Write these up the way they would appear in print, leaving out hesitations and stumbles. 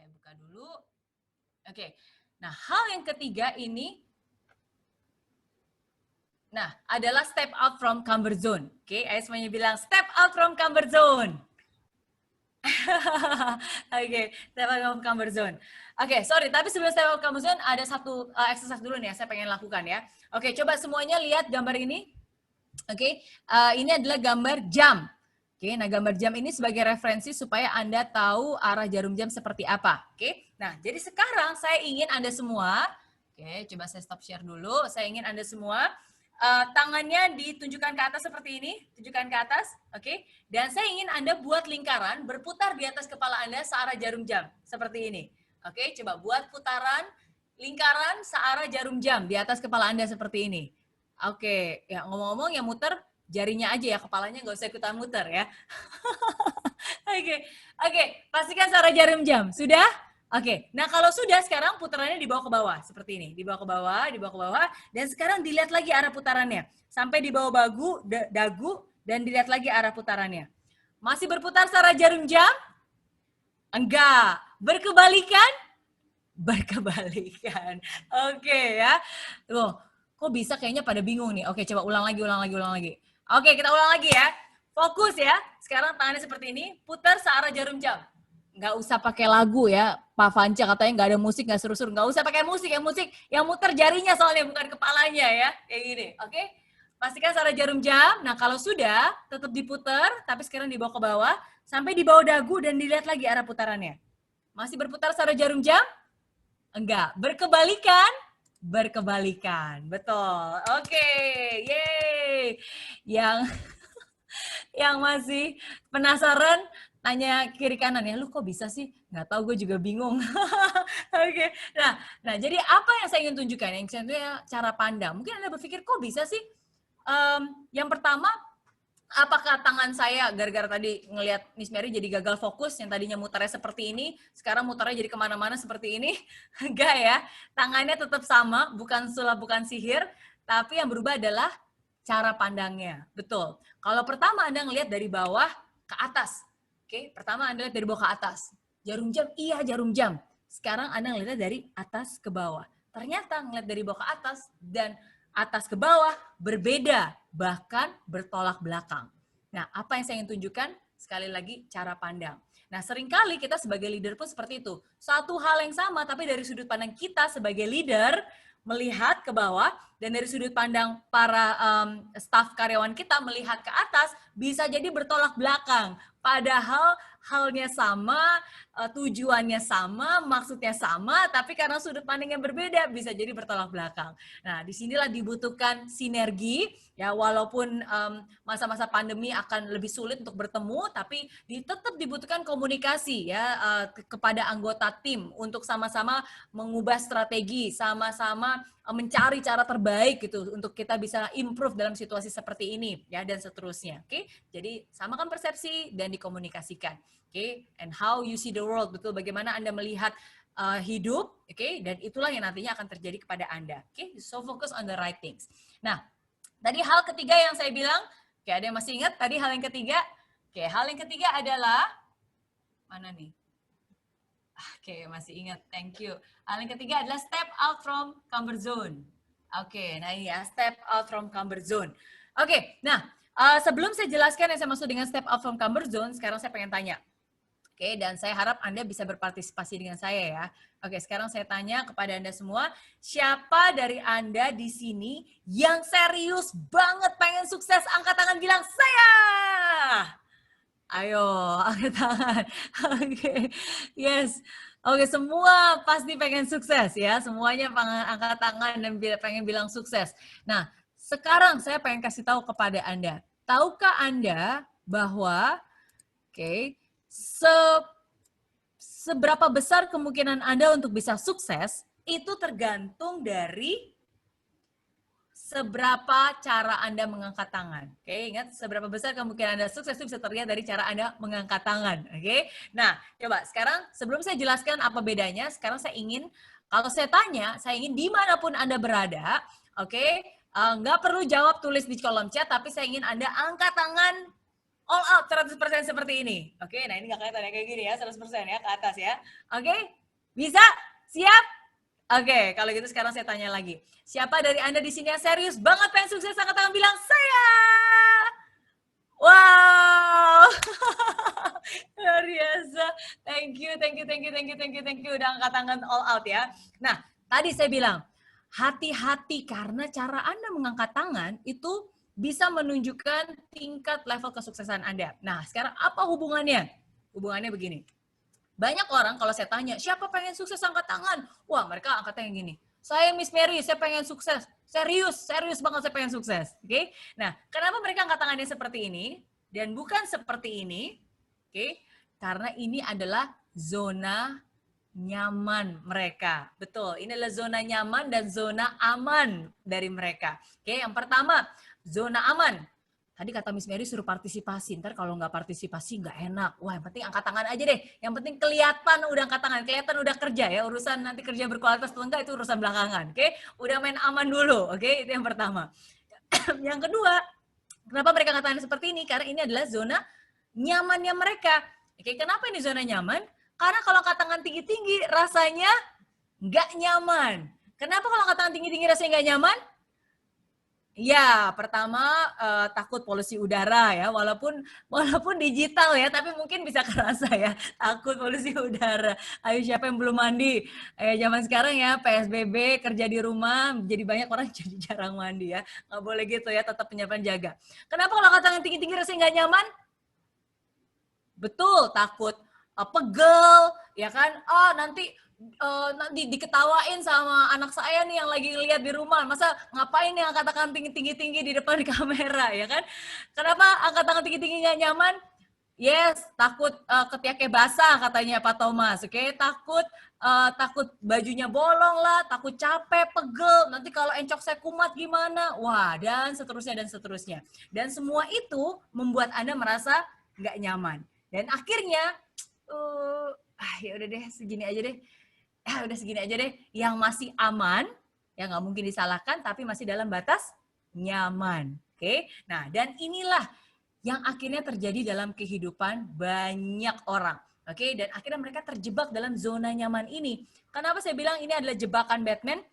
Saya buka dulu. Oke. Nah, hal yang ketiga ini adalah step out from comfort zone. Oke, ayo semuanya bilang step out from comfort zone. Oke, step out from comfort zone. Oke, sorry, tapi sebelum step out from comfort zone ada satu exercise dulu nih yang saya pengen lakukan ya. Oke, coba semuanya lihat gambar ini. Oke, ini adalah gambar jam. Oke, nah gambar jam ini sebagai referensi supaya Anda tahu arah jarum jam seperti apa. Oke, nah jadi sekarang saya ingin Anda semua, oke, coba saya stop share dulu. Saya ingin Anda semua tangannya ditunjukkan ke atas seperti ini, tunjukkan ke atas, oke. Dan saya ingin Anda buat lingkaran berputar di atas kepala Anda searah jarum jam seperti ini. Oke, coba buat putaran lingkaran searah jarum jam di atas kepala Anda seperti ini. Oke, ya ngomong-ngomong yang muter jarinya aja ya, kepalanya nggak usah ikutan muter ya. Oke, pastikan searah jarum jam. Sudah? Oke, nah kalau sudah sekarang putarannya dibawa ke bawah seperti ini, dibawa ke bawah, dan sekarang dilihat lagi arah putarannya sampai di bawah dagu dan dilihat lagi arah putarannya. Masih berputar searah jarum jam? Enggak. Berkebalikan? Berkebalikan. Oke ya. Tuh, kok bisa kayaknya pada bingung nih. Oke, coba ulang lagi. Oke, kita ulang lagi ya. Fokus ya. Sekarang tangannya seperti ini, putar searah jarum jam. Nggak usah pakai lagu ya, Pak Fanca katanya nggak ada musik, nggak seru-seru. Nggak usah pakai musik, yang muter jarinya soalnya, bukan kepalanya ya. Kayak gini, oke? Pastikan searah jarum jam. Nah, kalau sudah, tetap diputar, tapi sekarang dibawa ke bawah, sampai di bawah dagu dan dilihat lagi arah putarannya. Masih berputar searah jarum jam? Enggak. Berkebalikan? Berkebalikan. Betul. Oke. Yeay. Yang masih penasaran tanya kiri kanan ya, lu kok bisa sih? Nggak tahu, gue juga bingung. Oke. Nah, jadi apa yang saya ingin tunjukkan? Yang saya cara pandang. Mungkin Anda berpikir kok bisa sih? Yang pertama, apakah tangan saya gara-gara tadi ngelihat Miss Mary jadi gagal fokus, yang tadinya mutarnya seperti ini, sekarang mutarnya jadi kemana-mana seperti ini? Enggak ya, tangannya tetap sama, bukan sulap, bukan sihir, tapi yang berubah adalah cara pandangnya. Betul. Kalau pertama Anda ngelihat dari bawah ke atas, oke? Pertama Anda lihat dari bawah ke atas. Jarum jam, iya jarum jam. Sekarang Anda ngelihatnya dari atas ke bawah. Ternyata ngelihat dari bawah ke atas dan atas ke bawah berbeda, bahkan bertolak belakang. Nah, apa yang saya ingin tunjukkan? Sekali lagi, cara pandang. Nah, seringkali kita sebagai leader pun seperti itu. Satu hal yang sama, tapi dari sudut pandang kita sebagai leader, melihat ke bawah, dan dari sudut pandang para staf karyawan kita melihat ke atas, bisa jadi bertolak belakang. Padahal halnya sama, tujuannya sama, maksudnya sama, tapi karena sudut pandang yang berbeda bisa jadi bertolak belakang. Nah, disinilah dibutuhkan sinergi, ya walaupun masa-masa pandemi akan lebih sulit untuk bertemu, tapi tetap dibutuhkan komunikasi ya kepada anggota tim untuk sama-sama mengubah strategi, sama-sama mencari cara terbaik gitu untuk kita bisa improve dalam situasi seperti ini ya dan seterusnya. Oke, jadi samakan persepsi dan dikomunikasikan. Oke, and how you see the world, betul bagaimana Anda melihat hidup, oke, dan itulah yang nantinya akan terjadi kepada Anda. Oke, so focus on the right things. Nah, tadi hal ketiga yang saya bilang, oke, ada yang masih ingat tadi hal yang ketiga? Oke, hal yang ketiga adalah mana nih? Oke, masih ingat. Thank you. Hal yang ketiga adalah step out from comfort zone. Oke, nah ini ya, step out from comfort zone. Oke, nah sebelum saya jelaskan yang saya maksud dengan step out from comfort zone, sekarang saya pengen tanya. Oke, dan saya harap Anda bisa berpartisipasi dengan saya ya. Oke, sekarang saya tanya kepada Anda semua, siapa dari Anda di sini yang serius banget pengen sukses? Angkat tangan bilang, saya! Ayo, angkat tangan. Oke, yes. Oke, semua pasti pengen sukses ya. Semuanya angkat tangan dan pengen bilang sukses. Nah, sekarang saya pengen kasih tahu kepada Anda. Tahukah Anda bahwa, seberapa besar kemungkinan Anda untuk bisa sukses, itu tergantung dari seberapa cara Anda mengangkat tangan. Oke, ingat seberapa besar kemungkinan Anda sukses itu bisa terlihat dari cara Anda mengangkat tangan. Oke, nah coba sekarang sebelum saya jelaskan apa bedanya, sekarang saya ingin, kalau saya tanya, saya ingin dimanapun Anda berada, oke, nggak perlu jawab tulis di kolom chat, tapi saya ingin Anda angkat tangan all out 100% seperti ini. Oke, nah ini nggak kelihatan ya kayak gini ya, 100% ya ke atas ya. Oke, bisa? Siap? Oke, kalau gitu sekarang saya tanya lagi. Siapa dari Anda di sini yang serius banget pengen sukses? Angkat tangan bilang saya. Wow. Luar biasa. Thank you, thank you, thank you, thank you, thank you, thank you. Udah angkat tangan all out ya. Nah, tadi saya bilang, hati-hati karena cara Anda mengangkat tangan itu bisa menunjukkan tingkat level kesuksesan Anda. Nah, sekarang apa hubungannya? Hubungannya begini. Banyak orang kalau saya tanya, siapa pengen sukses angkat tangan? Wah, mereka angkat tangan gini. Saya Miss Mary, saya pengen sukses. Serius banget saya pengen sukses. Oke? Nah, kenapa mereka angkat tangannya seperti ini dan bukan seperti ini? Oke? Karena ini adalah zona nyaman mereka. Betul, ini adalah zona nyaman dan zona aman dari mereka. Oke, yang pertama, zona aman. Tadi kata Miss Mary suruh partisipasi, ntar kalau nggak partisipasi nggak enak. Wah, yang penting angkat tangan aja deh. Yang penting kelihatan udah angkat tangan, kelihatan udah kerja ya. Urusan nanti kerja berkualitas atau enggak itu urusan belakangan. Oke, udah main aman dulu. Oke, itu yang pertama. Yang kedua, kenapa mereka angkat tangan seperti ini? Karena ini adalah zona nyamannya mereka. Oke, kenapa ini zona nyaman? Karena kalau angkat tangan tinggi-tinggi rasanya nggak nyaman. Kenapa kalau angkat tangan tinggi-tinggi rasanya nggak nyaman? Ya, pertama takut polusi udara ya, walaupun digital ya, tapi mungkin bisa kerasa ya, takut polusi udara. Ayo siapa yang belum mandi? Zaman sekarang ya, PSBB, kerja di rumah, jadi banyak orang jadi jarang mandi ya. Nggak boleh gitu ya, tetap penyiapan jaga. Kenapa kalau angkat tangan tinggi-tinggi rasanya nggak nyaman? Betul, takut pegel, ya kan? Oh, nanti diketawain sama anak saya nih yang lagi lihat di rumah. Masa ngapain nih angkat tangan tinggi-tinggi di depan kamera, ya kan? Kenapa angkat tangan tinggi-tinggi nggak nyaman? Yes, takut ketiaknya basah katanya Pak Thomas, oke? Takut bajunya bolong lah, takut capek, pegel. Nanti kalau encok saya kumat gimana? Wah, dan seterusnya dan seterusnya. Dan semua itu membuat Anda merasa nggak nyaman. Dan akhirnya, ya udah deh, segini aja deh. Udah segini aja deh. Yang masih aman, yang nggak mungkin disalahkan, tapi masih dalam batas nyaman. Oke? Nah, dan inilah yang akhirnya terjadi dalam kehidupan banyak orang. Oke, dan akhirnya mereka terjebak dalam zona nyaman ini. Kenapa saya bilang ini adalah jebakan Batman?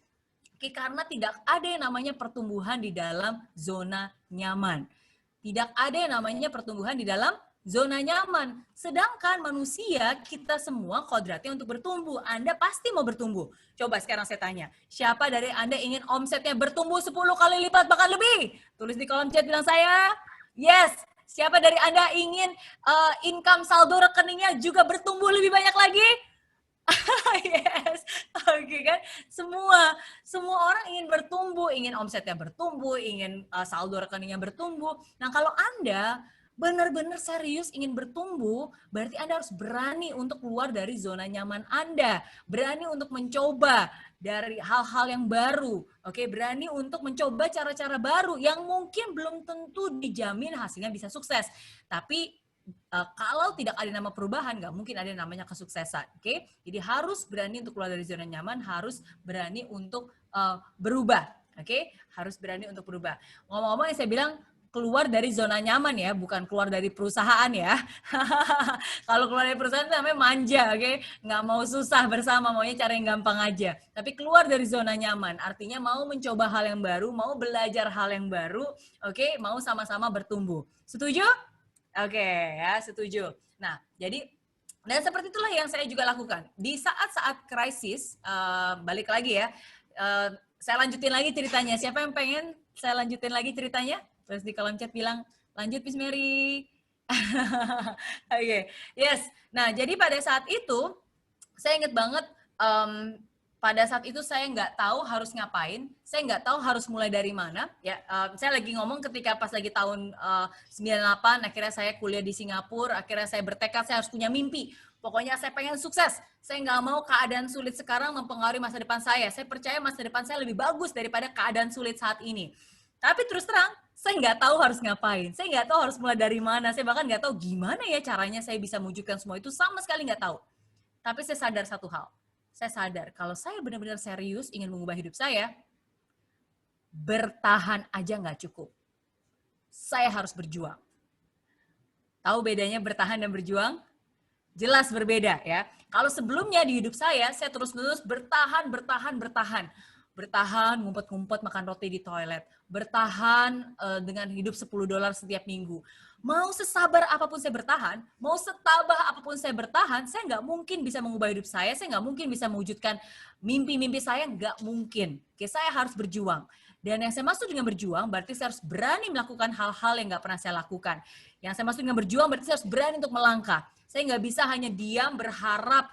Oke, karena tidak ada yang namanya pertumbuhan di dalam zona nyaman. Tidak ada yang namanya pertumbuhan di dalam zona nyaman. Sedangkan manusia, kita semua kodratnya untuk bertumbuh. Anda pasti mau bertumbuh. Coba sekarang saya tanya, siapa dari Anda ingin omsetnya bertumbuh 10 kali lipat bahkan lebih? Tulis di kolom chat bilang saya, yes. Siapa dari Anda ingin income saldo rekeningnya juga bertumbuh lebih banyak lagi? Yes, oke kan? Semua orang ingin bertumbuh, ingin omsetnya bertumbuh, ingin saldo rekeningnya bertumbuh. Nah, kalau Anda benar-benar serius ingin bertumbuh, berarti Anda harus berani untuk keluar dari zona nyaman Anda, berani untuk mencoba dari hal-hal yang baru, oke, berani untuk mencoba cara-cara baru yang mungkin belum tentu dijamin hasilnya bisa sukses, tapi kalau tidak ada nama perubahan, nggak mungkin ada namanya kesuksesan, oke? Jadi harus berani untuk keluar dari zona nyaman, harus berani untuk berubah, oke? Harus berani untuk berubah. Ngomong-ngomong yang saya bilang keluar dari zona nyaman ya, bukan keluar dari perusahaan ya. Kalau keluar dari perusahaan itu namanya manja, oke? Nggak mau susah bersama, maunya cara yang gampang aja. Tapi keluar dari zona nyaman, artinya mau mencoba hal yang baru, mau belajar hal yang baru, oke? Mau sama-sama bertumbuh. Setuju? Oke, ya, setuju. Nah, jadi dan seperti itulah yang saya juga lakukan. Di saat-saat krisis, balik lagi ya, saya lanjutin lagi ceritanya. Siapa yang pengen saya lanjutin lagi ceritanya? Terus di kolom chat bilang, lanjut Miss Mary. Oke, yes. Nah, jadi pada saat itu, saya ingat banget, pada saat itu saya nggak tahu harus ngapain, saya nggak tahu harus mulai dari mana. Ya, saya lagi ngomong ketika pas lagi tahun 98, akhirnya saya kuliah di Singapura, akhirnya saya bertekad saya harus punya mimpi. Pokoknya saya pengen sukses. Saya nggak mau keadaan sulit sekarang mempengaruhi masa depan saya. Saya percaya masa depan saya lebih bagus daripada keadaan sulit saat ini. Tapi terus terang, saya nggak tahu harus ngapain. Saya nggak tahu harus mulai dari mana. Saya bahkan nggak tahu gimana ya caranya saya bisa mewujudkan semua itu. Sama sekali nggak tahu. Tapi saya sadar satu hal. Saya sadar kalau saya benar-benar serius ingin mengubah hidup saya, bertahan aja nggak cukup. Saya harus berjuang. Tahu bedanya bertahan dan berjuang? Jelas berbeda ya. Kalau sebelumnya di hidup saya terus-menerus bertahan, ngumpet-ngumpet makan roti di toilet, bertahan dengan hidup $10 setiap minggu. Mau sesabar apapun saya bertahan, mau setabah apapun saya bertahan, saya nggak mungkin bisa mengubah hidup saya nggak mungkin bisa mewujudkan mimpi-mimpi saya, nggak mungkin. Oke, saya harus berjuang. Dan yang saya maksud dengan berjuang, berarti saya harus berani melakukan hal-hal yang nggak pernah saya lakukan. Yang saya maksud dengan berjuang, berarti saya harus berani untuk melangkah. Saya nggak bisa hanya diam, berharap,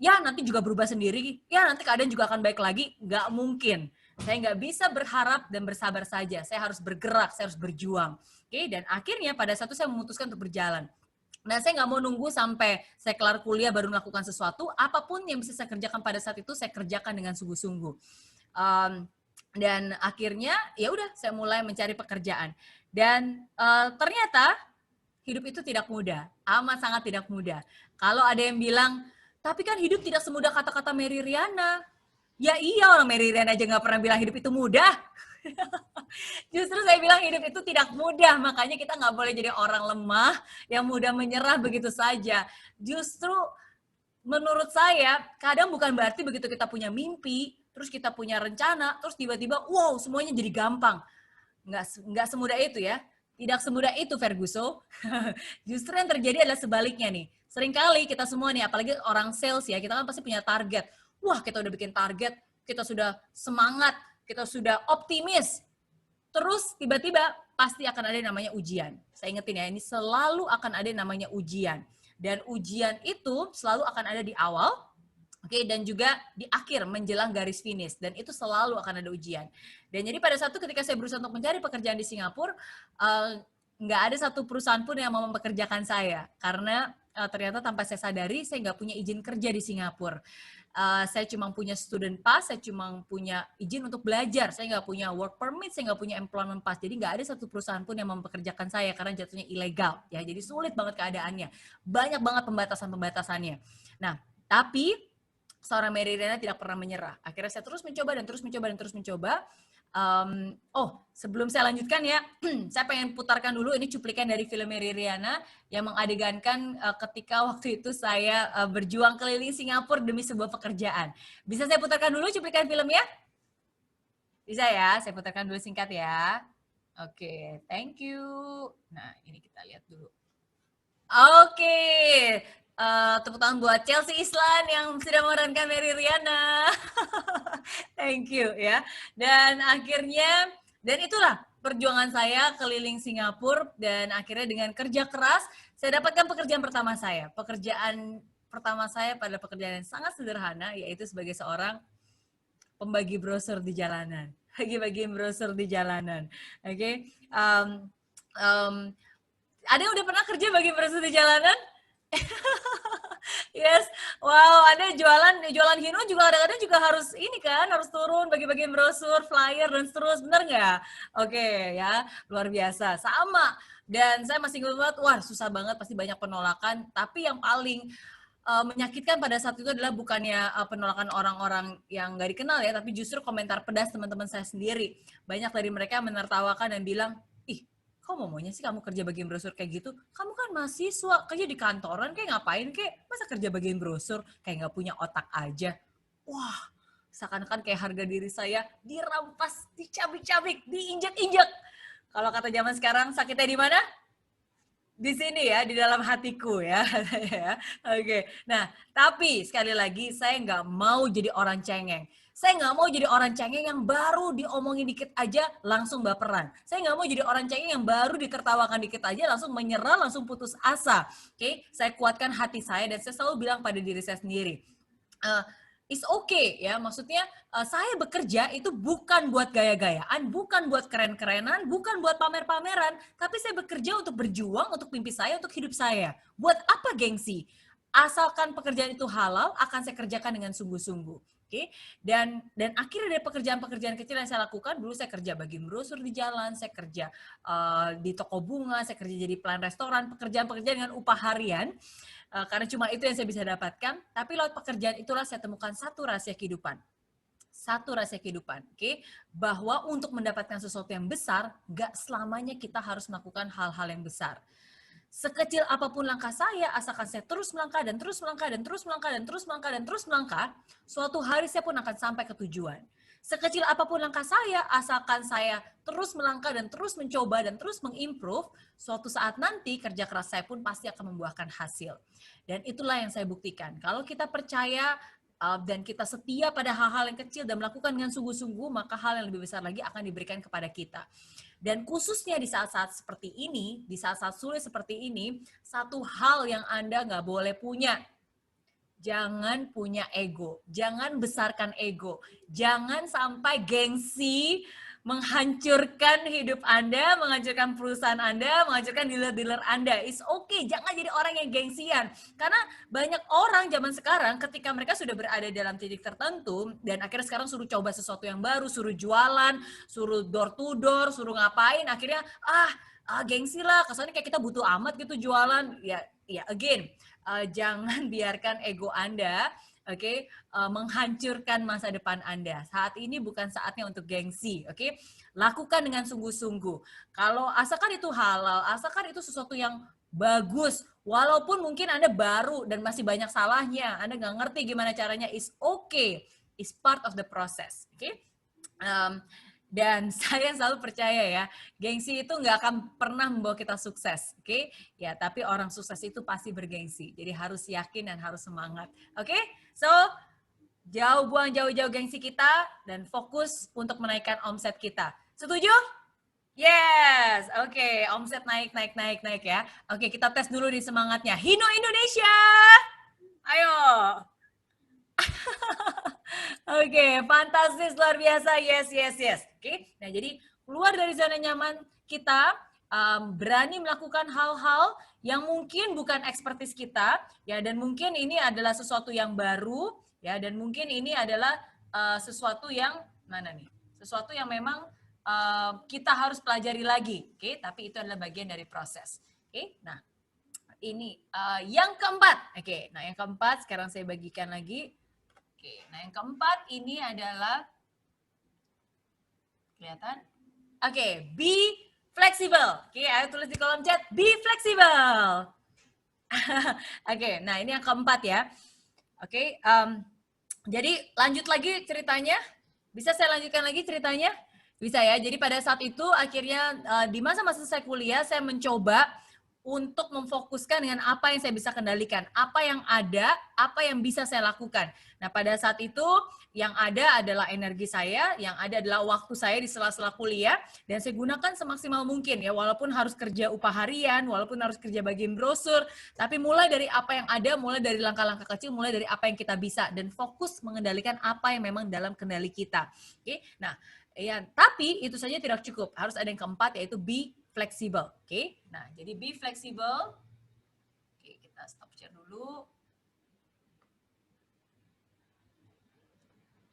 ya nanti juga berubah sendiri, ya nanti keadaan juga akan baik lagi. Nggak mungkin. Saya nggak bisa berharap dan bersabar saja. Saya harus bergerak, saya harus berjuang. Oke, dan akhirnya pada satu saya memutuskan untuk berjalan. Nah, saya nggak mau nunggu sampai saya kelar kuliah baru melakukan sesuatu. Apapun yang bisa saya kerjakan pada saat itu, saya kerjakan dengan sungguh-sungguh. Dan akhirnya, ya udah, saya mulai mencari pekerjaan. Dan ternyata hidup itu tidak mudah, amat sangat tidak mudah. Kalau ada yang bilang, tapi kan hidup tidak semudah kata-kata Mary Riana. Ya iya, orang Mary Riana aja nggak pernah bilang hidup itu mudah. Justru saya bilang hidup itu tidak mudah, makanya kita nggak boleh jadi orang lemah yang mudah menyerah begitu saja. Justru menurut saya, kadang bukan berarti begitu kita punya mimpi, terus kita punya rencana, terus tiba-tiba, wow, semuanya jadi gampang. Nggak semudah itu ya. Tidak semudah itu, Ferguson. Justru yang terjadi adalah sebaliknya nih. Seringkali kita semua nih, apalagi orang sales ya, kita kan pasti punya target. Wah, kita udah bikin target, kita sudah semangat, kita sudah optimis. Terus tiba-tiba pasti akan ada yang namanya ujian. Saya ingetin ya, ini selalu akan ada yang namanya ujian. Dan ujian itu selalu akan ada di awal, oke, dan juga di akhir menjelang garis finish, dan itu selalu akan ada ujian. Dan jadi pada satu ketika saya berusaha untuk mencari pekerjaan di Singapura, nggak ada satu perusahaan pun yang mau mempekerjakan saya karena ternyata tanpa saya sadari saya nggak punya izin kerja di Singapura. Saya cuma punya student pass, saya cuma punya izin untuk belajar, saya nggak punya work permit, saya nggak punya employment pass, jadi nggak ada satu perusahaan pun yang mempekerjakan saya karena jatuhnya ilegal, ya. Jadi sulit banget keadaannya, banyak banget pembatasan-pembatasannya. Nah, tapi seorang Mary Riana tidak pernah menyerah. Akhirnya saya terus mencoba dan terus mencoba dan terus mencoba. Sebelum saya lanjutkan ya, saya pengen putarkan dulu ini cuplikan dari film Mary Riana yang mengadegankan ketika waktu itu saya berjuang keliling Singapura demi sebuah pekerjaan. Bisa saya putarkan dulu cuplikan filmnya? Bisa ya, saya putarkan dulu singkat ya. Oke, thank you. Nah, ini kita lihat dulu. Oke, tepuk tangan buat Chelsea Islan yang sudah memerankan Mary Riana. Thank you ya. Dan akhirnya, dan itulah perjuangan saya keliling Singapura, dan akhirnya dengan kerja keras saya dapatkan pekerjaan pertama saya. Pekerjaan pertama saya pada pekerjaan yang sangat sederhana, yaitu sebagai seorang pembagi brosur di jalanan. Bagi-bagi brosur di jalanan. Oke. Ada yang udah pernah kerja bagi brosur di jalanan? Yes, wow, ada jualan Hino juga kadang-kadang juga harus ini kan, harus turun bagi-bagi brosur, flyer dan seterusnya, bener nggak? Oke ya, luar biasa, sama. Dan saya masih ingat banget, wah susah banget, pasti banyak penolakan, tapi yang paling menyakitkan pada saat itu adalah bukannya penolakan orang-orang yang nggak dikenal ya, tapi justru komentar pedas teman-teman saya sendiri. Banyak dari mereka menertawakan dan bilang, ih, kok maunya sih kamu kerja bagian brosur kayak gitu? Kamu kan mahasiswa, kerja di kantoran kayak ngapain kayak? Masa kerja bagian brosur kayak nggak punya otak aja? Wah, seakan-akan kayak harga diri saya dirampas, dicabik-cabik, diinjak-injak. Kalau kata zaman sekarang, sakitnya di mana? Di sini ya, di dalam hatiku ya. Oke, nah tapi sekali lagi saya nggak mau jadi orang cengeng. Saya nggak mau jadi orang cengeng yang baru diomongin dikit aja langsung baperan. Saya nggak mau jadi orang cengeng yang baru ditertawakan dikit aja langsung menyerah, langsung putus asa. Oke, saya kuatkan hati saya dan saya selalu bilang pada diri saya sendiri, it's okay ya, maksudnya saya bekerja itu bukan buat gaya-gayaan, bukan buat keren-kerenan, bukan buat pamer-pameran, tapi saya bekerja untuk berjuang, untuk mimpi saya, untuk hidup saya. Buat apa gengsi? Asalkan pekerjaan itu halal, akan saya kerjakan dengan sungguh-sungguh. Oke, dan akhirnya dari pekerjaan-pekerjaan kecil yang saya lakukan, dulu saya kerja bagi brosur di jalan, saya kerja di toko bunga, saya kerja jadi pelayan restoran, pekerjaan-pekerjaan dengan upah harian. Karena cuma itu yang saya bisa dapatkan, tapi lewat pekerjaan itulah saya temukan satu rahasia kehidupan. Satu rahasia kehidupan, oke? Bahwa untuk mendapatkan sesuatu yang besar, gak selamanya kita harus melakukan hal-hal yang besar. Sekecil apapun langkah saya, asalkan saya terus melangkah dan terus melangkah dan terus melangkah dan terus melangkah dan terus melangkah, suatu hari saya pun akan sampai ke tujuan. Sekecil apapun langkah saya, asalkan saya terus melangkah dan terus mencoba dan terus mengimprove, suatu saat nanti kerja keras saya pun pasti akan membuahkan hasil. Dan itulah yang saya buktikan. Kalau kita percaya dan kita setia pada hal-hal yang kecil dan melakukan dengan sungguh-sungguh, maka hal yang lebih besar lagi akan diberikan kepada kita. Dan khususnya di saat-saat seperti ini, di saat-saat sulit seperti ini, satu hal yang Anda nggak boleh punya. Jangan punya ego. Jangan besarkan ego. Jangan sampai gengsi menghancurkan hidup Anda, menghancurkan perusahaan Anda, menghancurkan dealer-dealer Anda. It's okay, jangan jadi orang yang gengsian. Karena banyak orang zaman sekarang ketika mereka sudah berada dalam titik tertentu dan akhirnya sekarang suruh coba sesuatu yang baru, suruh jualan, suruh door to door, suruh ngapain, akhirnya gengsi lah, kesannya kayak kita butuh amat gitu jualan. Ya again, jangan biarkan ego Anda menghancurkan masa depan Anda. Saat ini bukan saatnya untuk gengsi, oke? Lakukan dengan sungguh-sungguh. Kalau asalkan itu halal, asalkan itu sesuatu yang bagus, walaupun mungkin Anda baru dan masih banyak salahnya, Anda nggak ngerti gimana caranya, is okay, is part of the process, oke? Dan saya selalu percaya ya, gengsi itu nggak akan pernah membawa kita sukses, oke? Ya, tapi orang sukses itu pasti bergengsi. Jadi harus yakin dan harus semangat, oke? So, buang jauh-jauh gengsi kita dan fokus untuk menaikkan omset kita. Setuju? Yes, oke. Omset naik ya. Oke, kita tes dulu nih semangatnya. Hino Indonesia! Ayo! Oke, fantastis, luar biasa. Yes. Oke, nah jadi keluar dari zona nyaman kita, berani melakukan hal-hal yang mungkin bukan ekspertis kita, ya, dan mungkin ini adalah sesuatu yang baru, ya, dan mungkin ini adalah sesuatu yang mana nih? Sesuatu yang memang kita harus pelajari lagi, oke? Tapi itu adalah bagian dari proses. Oke, nah ini yang keempat. Oke, nah yang keempat sekarang saya bagikan lagi. Oke, nah yang keempat ini adalah kelihatan? Oke, be flexible. Oke, ayo tulis di kolom chat, be flexible. Oke, nah ini yang keempat ya. Oke, jadi lanjut lagi ceritanya. Bisa saya lanjutkan lagi ceritanya? Bisa ya. Jadi pada saat itu akhirnya di masa-masa saya kuliah, saya mencoba untuk memfokuskan dengan apa yang saya bisa kendalikan, apa yang ada, apa yang bisa saya lakukan. Nah, pada saat itu yang ada adalah energi saya, yang ada adalah waktu saya di sela-sela kuliah, dan saya gunakan semaksimal mungkin ya, walaupun harus kerja upah harian, walaupun harus kerja bagian brosur, tapi mulai dari apa yang ada, mulai dari langkah-langkah kecil, mulai dari apa yang kita bisa, dan fokus mengendalikan apa yang memang dalam kendali kita. Oke, nah, ya, tapi itu saja tidak cukup, harus ada yang keempat, yaitu be fleksibel, oke? Nah, jadi be fleksibel. Oke, kita stop share dulu.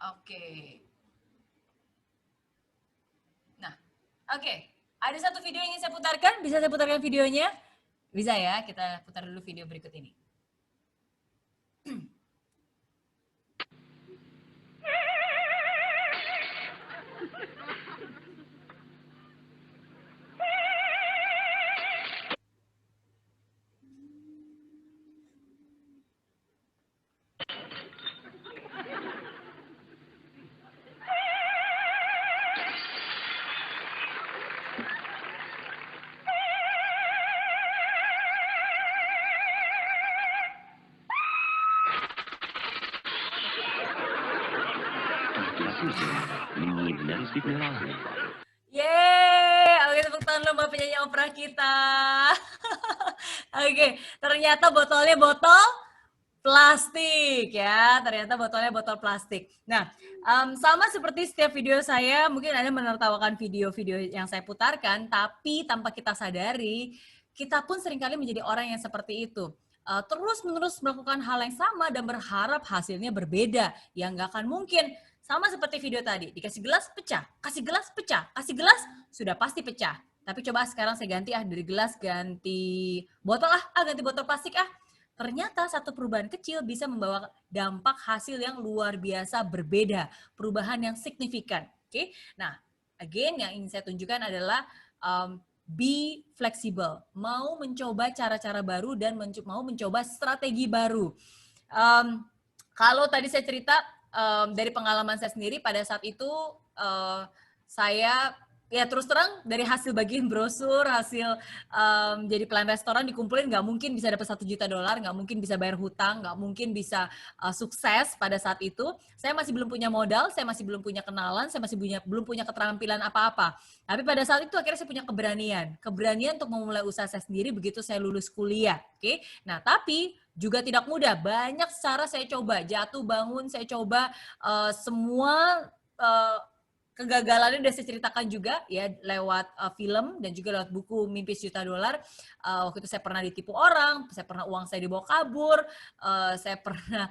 Oke. Nah, oke. Ada satu video yang ingin saya putarkan. Bisa saya putarkan videonya? Bisa ya, kita putar dulu video berikut ini. Yeay, oke, tepuk tangan dulu buat penyanyi opera kita. Oke, ternyata botolnya botol plastik ya, ternyata botolnya botol plastik. Nah, sama seperti setiap video saya, mungkin Anda menertawakan video-video yang saya putarkan, tapi tanpa kita sadari, kita pun seringkali menjadi orang yang seperti itu. Terus-menerus melakukan hal yang sama dan berharap hasilnya berbeda, yang nggak akan mungkin. Sama seperti video tadi, dikasih gelas pecah, kasih gelas pecah, kasih gelas sudah pasti pecah. Tapi coba sekarang saya ganti dari gelas ganti botol ganti botol plastik Ternyata satu perubahan kecil bisa membawa dampak hasil yang luar biasa berbeda, perubahan yang signifikan. Oke, nah again yang ingin saya tunjukkan adalah be flexible, mau mencoba cara-cara baru dan mau mencoba strategi baru. Kalau tadi saya cerita dari pengalaman saya sendiri pada saat itu saya ya terus terang dari hasil bagian brosur, hasil jadi pelayan restoran dikumpulin nggak mungkin bisa dapat $1 juta, nggak mungkin bisa bayar hutang, nggak mungkin bisa sukses pada saat itu. Saya masih belum punya modal, saya masih belum punya kenalan, saya masih belum punya keterampilan apa-apa. Tapi pada saat itu akhirnya saya punya keberanian untuk memulai usaha saya sendiri begitu saya lulus kuliah. Oke, nah tapi juga tidak mudah. Banyak cara saya coba, jatuh bangun, saya coba semua kegagalannya udah saya ceritakan juga ya lewat film dan juga lewat buku Mimpi Sejuta Dolar. Waktu itu saya pernah ditipu orang, saya pernah uang saya dibawa kabur, saya pernah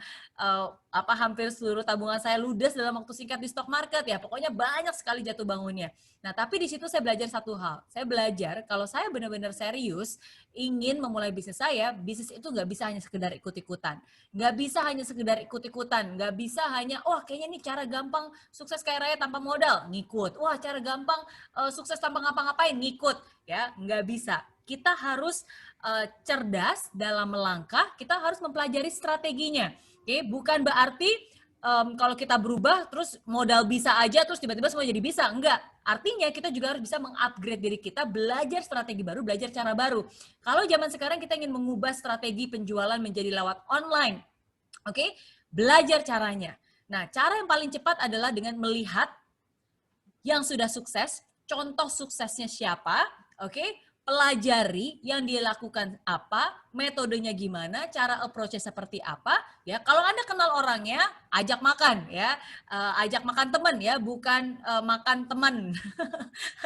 hampir seluruh tabungan saya ludes dalam waktu singkat di stock market ya. Pokoknya banyak sekali jatuh bangunnya. Nah, tapi di situ saya belajar satu hal. Saya belajar kalau saya benar-benar serius ingin memulai bisnis saya, bisnis itu nggak bisa hanya sekedar ikut-ikutan. Nggak bisa hanya sekedar ikut-ikutan. Nggak bisa hanya, wah kayaknya ini cara gampang sukses kaya raya tanpa modal, ngikut. Wah cara gampang sukses tanpa ngapa-ngapain, ngikut. Ya, nggak bisa. Kita harus cerdas dalam melangkah, kita harus mempelajari strateginya. Oke, bukan berarti kalau kita berubah terus modal bisa aja terus tiba-tiba semua jadi bisa. Enggak. Artinya kita juga harus bisa mengupgrade diri kita, belajar strategi baru, belajar cara baru. Kalau zaman sekarang kita ingin mengubah strategi penjualan menjadi lewat online. Oke? Belajar caranya. Nah, cara yang paling cepat adalah dengan melihat yang sudah sukses, contoh suksesnya siapa, oke? Pelajari yang dia lakukan apa, metodenya gimana, cara approach-nya seperti apa, ya. Kalau Anda kenal orangnya, ajak makan, ya. Ajak makan teman, ya, bukan makan teman.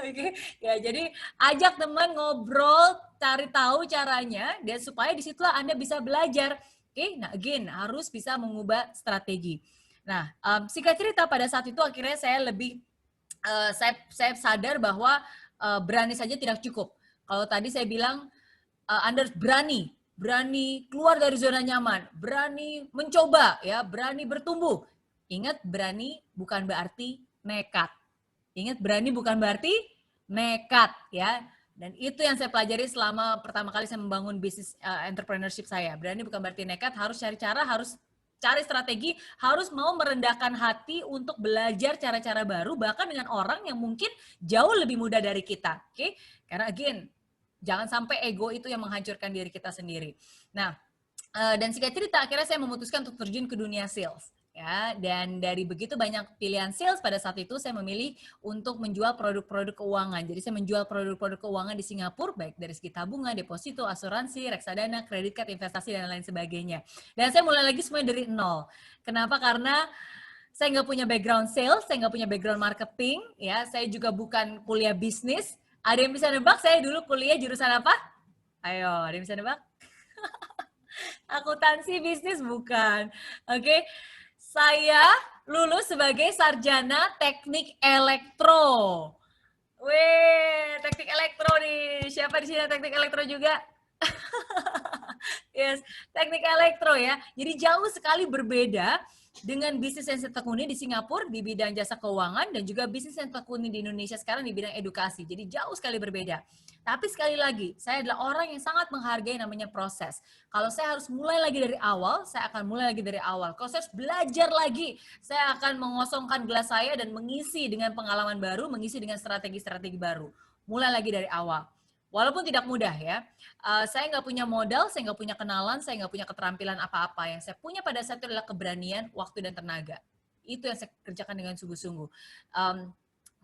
Oke, ya. Jadi ajak teman ngobrol, cari tahu caranya, dan supaya disitulah Anda bisa belajar. Oke, nah again harus bisa mengubah strategi. Nah, singkat cerita pada saat itu akhirnya saya lebih saya sadar bahwa berani saja tidak cukup. Kalau tadi saya bilang Anda berani keluar dari zona nyaman, berani mencoba, ya, berani bertumbuh. Ingat, berani bukan berarti nekat. Ingat, berani bukan berarti nekat, ya. Dan itu yang saya pelajari selama pertama kali saya membangun bisnis entrepreneurship saya. Berani bukan berarti nekat, harus cari cara, harus cari strategi, harus mau merendahkan hati untuk belajar cara-cara baru, bahkan dengan orang yang mungkin jauh lebih muda dari kita. Oke? Karena again, jangan sampai ego itu yang menghancurkan diri kita sendiri. Nah, dan singkat cerita, akhirnya saya memutuskan untuk terjun ke dunia sales. Ya, dan dari begitu banyak pilihan sales pada saat itu saya memilih untuk menjual produk-produk keuangan. Jadi saya menjual produk-produk keuangan di Singapura, baik dari segi tabungan, deposito, asuransi, reksadana, kredit card, investasi, dan lain sebagainya. Dan saya mulai lagi semuanya dari nol. Kenapa? Karena saya nggak punya background sales, saya nggak punya background marketing, ya. Saya juga bukan kuliah bisnis. Ada yang bisa nebak saya dulu kuliah jurusan apa? Ayo, ada yang bisa nebak? Akuntansi bisnis bukan. Oke. Saya lulus sebagai sarjana teknik elektro. Wih, teknik elektro nih. Siapa di sini teknik elektro juga? Yes, teknik elektro ya. Jadi jauh sekali berbeda dengan bisnis yang saya tekuni di Singapura di bidang jasa keuangan dan juga bisnis yang tekuni di Indonesia sekarang di bidang edukasi. Jadi jauh sekali berbeda. Tapi sekali lagi, saya adalah orang yang sangat menghargai namanya proses. Kalau saya harus mulai lagi dari awal, saya akan mulai lagi dari awal. Kalau saya harus belajar lagi, saya akan mengosongkan gelas saya dan mengisi dengan pengalaman baru, mengisi dengan strategi-strategi baru. Mulai lagi dari awal. Walaupun tidak mudah ya, saya nggak punya modal, saya nggak punya kenalan, saya nggak punya keterampilan apa-apa. Yang saya punya pada saat itu adalah keberanian, waktu, dan tenaga. Itu yang saya kerjakan dengan sungguh-sungguh.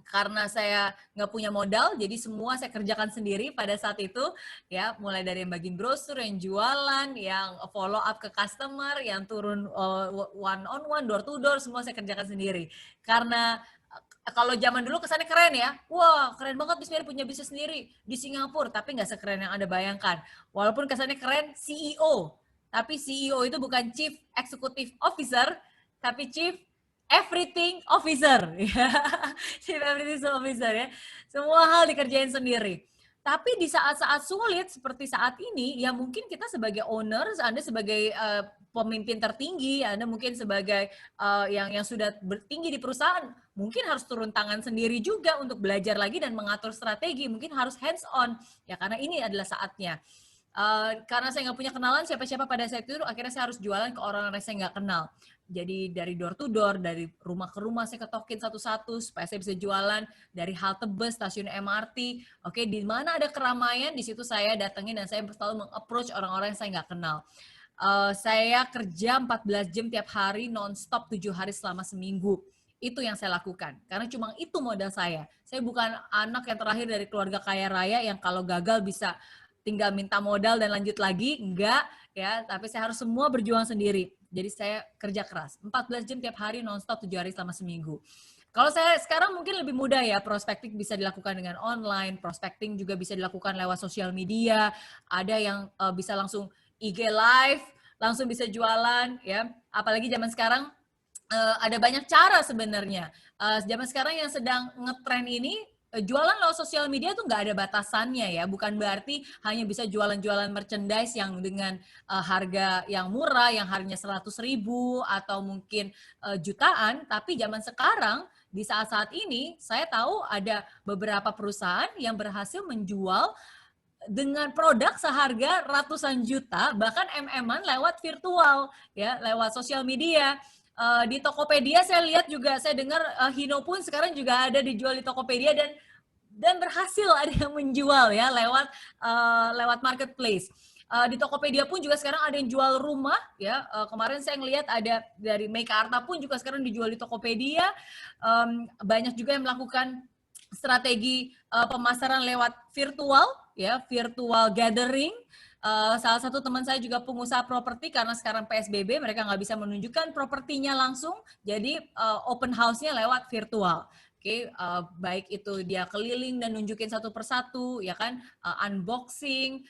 Karena saya nggak punya modal, jadi semua saya kerjakan sendiri pada saat itu, ya, mulai dari yang bagiin brosur, yang jualan, yang follow up ke customer, yang turun one on one, door to door, semua saya kerjakan sendiri. Karena kalau zaman dulu kesannya keren ya, wah keren banget Miss Mary punya bisnis sendiri di Singapura, tapi nggak sekeren yang Anda bayangkan. Walaupun kesannya keren CEO, tapi CEO itu bukan Chief Executive Officer, tapi Chief Everything Officer. Chief Everything Officer ya. Semua hal dikerjain sendiri. Tapi di saat-saat sulit seperti saat ini, ya mungkin kita sebagai owners, Anda sebagai pemimpin tertinggi, Anda mungkin sebagai yang sudah bertinggi di perusahaan, mungkin harus turun tangan sendiri juga untuk belajar lagi dan mengatur strategi. Mungkin harus hands on, ya karena ini adalah saatnya. Karena saya nggak punya kenalan siapa-siapa pada saat itu, akhirnya saya harus jualan ke orang-orang yang saya nggak kenal. Jadi dari door to door, dari rumah ke rumah saya ketokin satu-satu supaya saya bisa jualan, dari halte bus, stasiun MRT. Oke, di mana ada keramaian, di situ saya datengin dan saya selalu meng-approach orang-orang yang saya nggak kenal. Saya kerja 14 jam tiap hari, non-stop 7 hari selama seminggu. Itu yang saya lakukan. Karena cuma itu modal saya. Saya bukan anak yang terakhir dari keluarga kaya raya yang kalau gagal bisa tinggal minta modal dan lanjut lagi. Enggak, ya. Tapi saya harus semua berjuang sendiri. Jadi saya kerja keras. 14 jam tiap hari, non-stop 7 hari selama seminggu. Kalau saya sekarang mungkin lebih mudah ya, prospecting bisa dilakukan dengan online, prospecting juga bisa dilakukan lewat sosial media, ada yang bisa langsung IG live, langsung bisa jualan ya. Apalagi zaman sekarang ada banyak cara sebenarnya. Zaman sekarang yang sedang ngetren ini jualan lewat sosial media tuh nggak ada batasannya ya, bukan berarti hanya bisa jualan-jualan merchandise yang dengan harga yang murah, yang harganya 100.000 atau mungkin jutaan, tapi zaman sekarang di saat-saat ini saya tahu ada beberapa perusahaan yang berhasil menjual dengan produk seharga ratusan juta, bahkan MM-an lewat virtual ya, lewat sosial media. Di Tokopedia saya lihat juga, saya dengar Hino pun sekarang juga ada dijual di Tokopedia dan berhasil ada yang menjual ya lewat marketplace. Di Tokopedia pun juga sekarang ada yang jual rumah ya. Kemarin saya ngelihat ada dari Meikarta pun juga sekarang dijual di Tokopedia. Banyak juga yang melakukan strategi pemasaran lewat virtual ya, virtual gathering. Salah satu teman saya juga pengusaha properti, karena sekarang PSBB mereka nggak bisa menunjukkan propertinya langsung, jadi open house-nya lewat virtual. Oke, baik itu dia keliling dan nunjukin satu persatu, ya kan, unboxing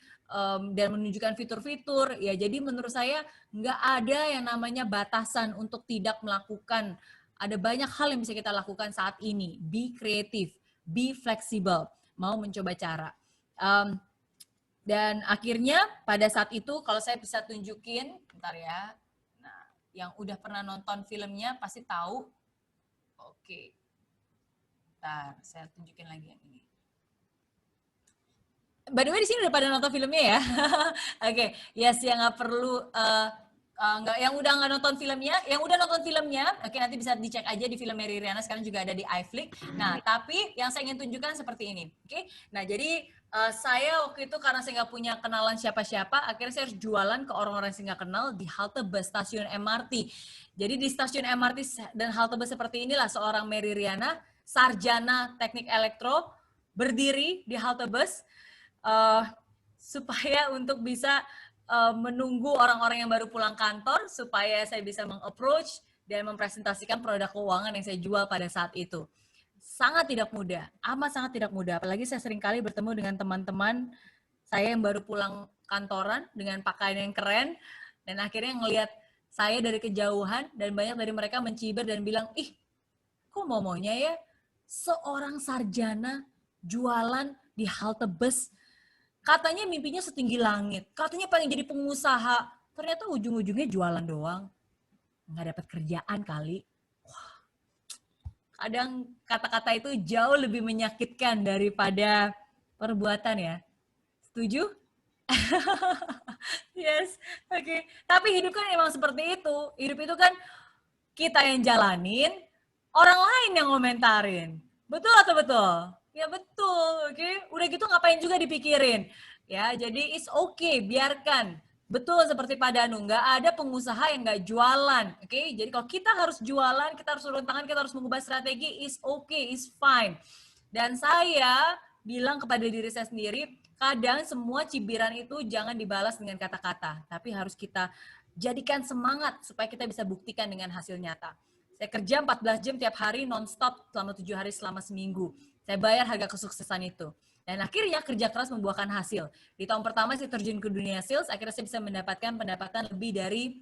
dan menunjukkan fitur-fitur. Ya, jadi menurut saya nggak ada yang namanya batasan untuk tidak melakukan. Ada banyak hal yang bisa kita lakukan saat ini. Be creative, be flexible, mau mencoba cara. Dan akhirnya pada saat itu kalau saya bisa tunjukin, bentar ya. Nah, yang udah pernah nonton filmnya pasti tahu. Oke. Bentar, saya tunjukin lagi yang ini. By the way di sini udah pada nonton filmnya ya. Oke, yes, yang nggak perlu yang udah nggak nonton filmnya, yang udah nonton filmnya, oke, nanti bisa dicek aja di film Mary Riana, sekarang juga ada di iFlix. Nah, tapi yang saya ingin tunjukkan seperti ini, oke? Nah, jadi saya waktu itu karena saya nggak punya kenalan siapa-siapa, akhirnya saya harus jualan ke orang-orang yang saya nggak kenal di halte bus stasiun MRT. Jadi di stasiun MRT dan halte bus seperti inilah seorang Mary Riana, sarjana teknik elektro, berdiri di halte bus supaya untuk bisa menunggu orang-orang yang baru pulang kantor supaya saya bisa meng-approach dan mempresentasikan produk keuangan yang saya jual pada saat itu. Sangat tidak mudah, amat sangat tidak mudah. Apalagi saya sering kali bertemu dengan teman-teman saya yang baru pulang kantoran dengan pakaian yang keren, dan akhirnya ngelihat saya dari kejauhan, dan banyak dari mereka mencibir dan bilang, ih, kok maunya ya seorang sarjana jualan di halte bus. Katanya mimpinya setinggi langit, katanya pengen jadi pengusaha, ternyata ujung-ujungnya jualan doang, nggak dapat kerjaan kali. Wah, kadang kata-kata itu jauh lebih menyakitkan daripada perbuatan ya. Setuju? Yes, oke. Tapi hidup kan emang seperti itu. Hidup itu kan kita yang jalanin, orang lain yang komentarin. Betul atau betul? Ya betul, oke. Udah gitu ngapain juga dipikirin. Ya, jadi it's okay, biarkan. Betul seperti Pak Danu, nggak ada pengusaha yang nggak jualan, oke? Jadi kalau kita harus jualan, kita harus turun tangan, kita harus mengubah strategi, it's okay, it's fine. Dan saya bilang kepada diri saya sendiri, kadang semua cibiran itu jangan dibalas dengan kata-kata, tapi harus kita jadikan semangat supaya kita bisa buktikan dengan hasil nyata. Saya kerja 14 jam tiap hari non-stop selama 7 hari selama seminggu. Saya bayar harga kesuksesan itu. Dan akhirnya kerja keras membuahkan hasil. Di tahun pertama saya terjun ke dunia sales, akhirnya saya bisa mendapatkan pendapatan lebih dari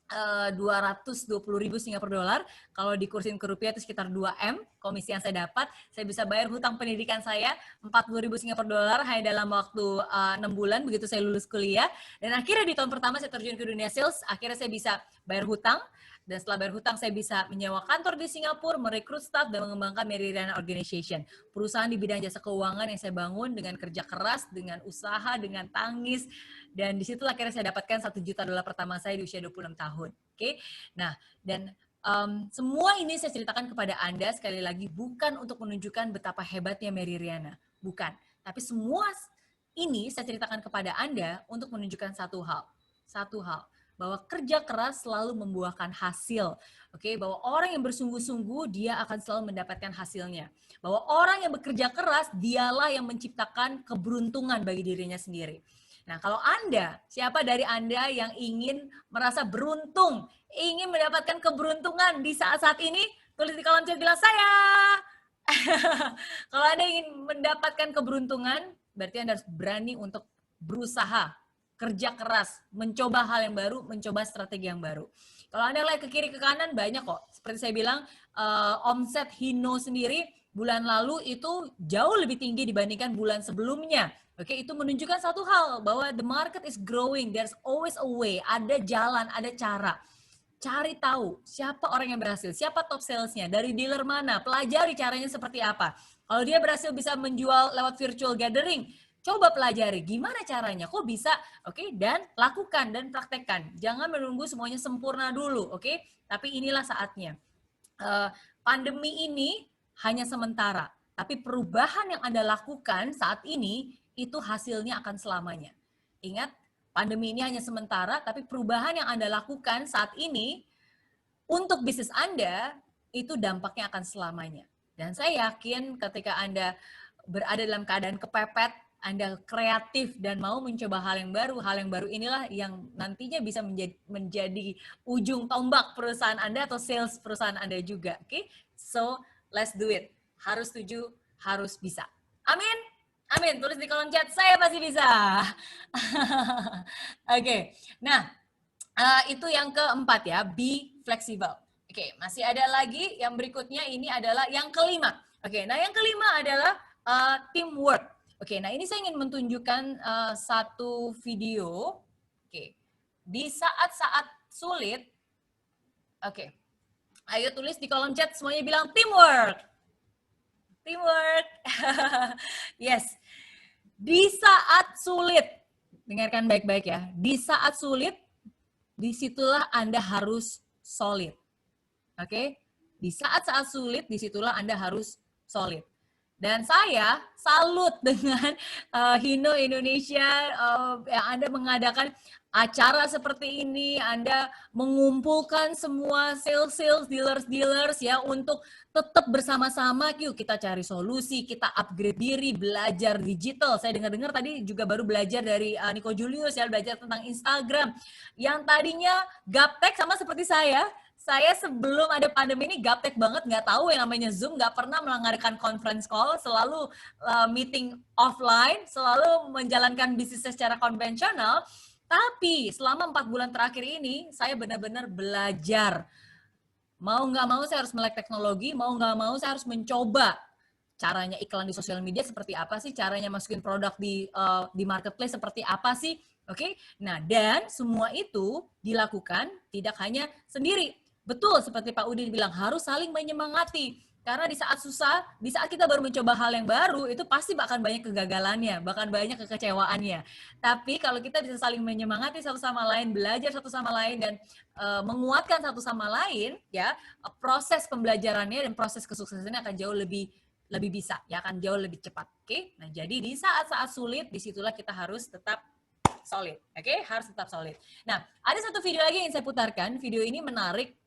220.000 Singapura dolar. Kalau dikursin ke rupiah itu sekitar 2 M komisi yang saya dapat. Saya bisa bayar hutang pendidikan saya 40.000 Singapura dolar hanya dalam waktu 6 bulan begitu saya lulus kuliah. Dan akhirnya di tahun pertama saya terjun ke dunia sales, akhirnya saya bisa bayar hutang. Dan setelah bayar hutang, saya bisa menyewa kantor di Singapura, merekrut staff, dan mengembangkan Meridiana Organization. Perusahaan di bidang jasa keuangan yang saya bangun dengan kerja keras, dengan usaha, dengan tangis. Dan disitulah akhirnya saya dapatkan $1 juta pertama saya di usia 26 tahun. Oke, nah, dan semua ini saya ceritakan kepada Anda, sekali lagi, bukan untuk menunjukkan betapa hebatnya Meridiana. Bukan. Tapi semua ini saya ceritakan kepada Anda untuk menunjukkan satu hal. Satu hal, bahwa kerja keras selalu membuahkan hasil. Oke, bahwa orang yang bersungguh-sungguh dia akan selalu mendapatkan hasilnya. Bahwa orang yang bekerja keras dialah yang menciptakan keberuntungan bagi dirinya sendiri. Nah, kalau Anda, siapa dari Anda yang ingin merasa beruntung, ingin mendapatkan keberuntungan di saat-saat ini, tulis di kolom chat bilang saya. Kalau Anda ingin mendapatkan keberuntungan, berarti Anda harus berani untuk berusaha, kerja keras, mencoba hal yang baru, mencoba strategi yang baru. Kalau Anda lihat ke kiri ke kanan, banyak kok. Seperti saya bilang, omset Hino sendiri bulan lalu itu jauh lebih tinggi dibandingkan bulan sebelumnya. Oke, itu menunjukkan satu hal, bahwa the market is growing, there's always a way, ada jalan, ada cara. Cari tahu siapa orang yang berhasil, siapa top salesnya, dari dealer mana, pelajari caranya seperti apa. Kalau dia berhasil bisa menjual lewat virtual gathering, coba pelajari gimana caranya, kok bisa, oke, dan lakukan dan praktekkan. Jangan menunggu semuanya sempurna dulu, oke? Tapi inilah saatnya. Pandemi ini hanya sementara, tapi perubahan yang Anda lakukan saat ini itu hasilnya akan selamanya. Ingat, pandemi ini hanya sementara, tapi perubahan yang Anda lakukan saat ini untuk bisnis Anda itu dampaknya akan selamanya. Dan saya yakin ketika Anda berada dalam keadaan kepepet, Anda kreatif dan mau mencoba hal yang baru inilah yang nantinya bisa menjadi ujung tombak perusahaan Anda atau sales perusahaan Anda juga. Oke? So, let's do it. Harus setuju, harus bisa. Amin. Amin. Tulis di kolom chat, saya pasti bisa. Oke. Nah, itu yang keempat ya, be flexible. Oke, masih ada lagi yang berikutnya, ini adalah yang kelima. Oke, nah yang kelima adalah teamwork. Oke, nah ini saya ingin menunjukkan satu video. Oke, di saat-saat sulit, oke, ayo tulis di kolom chat semuanya bilang teamwork. Teamwork. Yes. Di saat sulit, dengarkan baik-baik ya. Di saat sulit, disitulah Anda harus solid. Oke? Di saat-saat sulit, disitulah Anda harus solid. Dan saya salut dengan Hino Indonesia yang Anda mengadakan acara seperti ini, Anda mengumpulkan semua sales, dealers ya untuk tetap bersama-sama, yuk kita cari solusi, kita upgrade diri, belajar digital. Saya dengar-dengar tadi juga baru belajar dari Nico Julius ya, belajar tentang Instagram. Yang tadinya gaptek sama seperti saya sebelum ada pandemi ini gaptek banget, nggak tahu yang namanya Zoom, nggak pernah mengadakan conference call, selalu meeting offline, selalu menjalankan bisnis secara konvensional. Tapi selama 4 bulan terakhir ini, saya benar-benar belajar. Mau nggak mau saya harus melek teknologi, mau nggak mau saya harus mencoba caranya iklan di sosial media seperti apa sih, caranya masukin produk di marketplace seperti apa sih, oke? Nah, dan semua itu dilakukan tidak hanya sendiri. Betul, seperti Pak Udin bilang, harus saling menyemangati. Karena di saat susah, di saat kita baru mencoba hal yang baru, itu pasti bahkan banyak kegagalannya, bahkan banyak kekecewaannya. Tapi kalau kita bisa saling menyemangati satu sama lain, belajar satu sama lain, dan menguatkan satu sama lain, ya proses pembelajarannya dan proses kesuksesannya akan jauh lebih bisa, ya akan jauh lebih cepat. Oke? Nah, jadi di saat-saat sulit, disitulah kita harus tetap solid. Oke? Harus tetap solid. Nah, ada satu video lagi yang saya putarkan. Video ini menarik.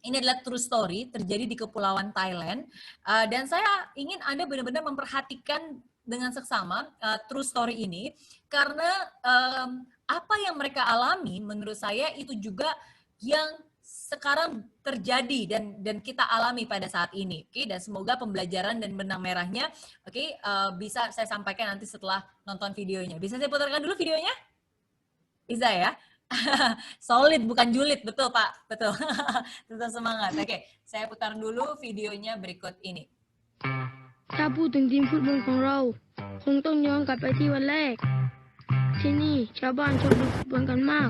Ini adalah true story, terjadi di Kepulauan Thailand. Dan saya ingin Anda benar-benar memperhatikan dengan seksama true story ini, karena apa yang mereka alami, menurut saya itu juga yang sekarang terjadi dan kita alami pada saat ini. Oke, dan semoga pembelajaran dan benang merahnya, bisa saya sampaikan nanti setelah nonton videonya. Bisa saya putarkan dulu videonya? Bisa ya? Solid bukan julid, betul Pak, betul. Tetap semangat. Oke, saya putar dulu videonya berikut ini. ถ้าพูดถึงทีมฟุตบอลของเราคงต้องย้อนกลับไปที่วันแรกที่นี่ชาวบ้านชอบดูฟุตบอลกันมาก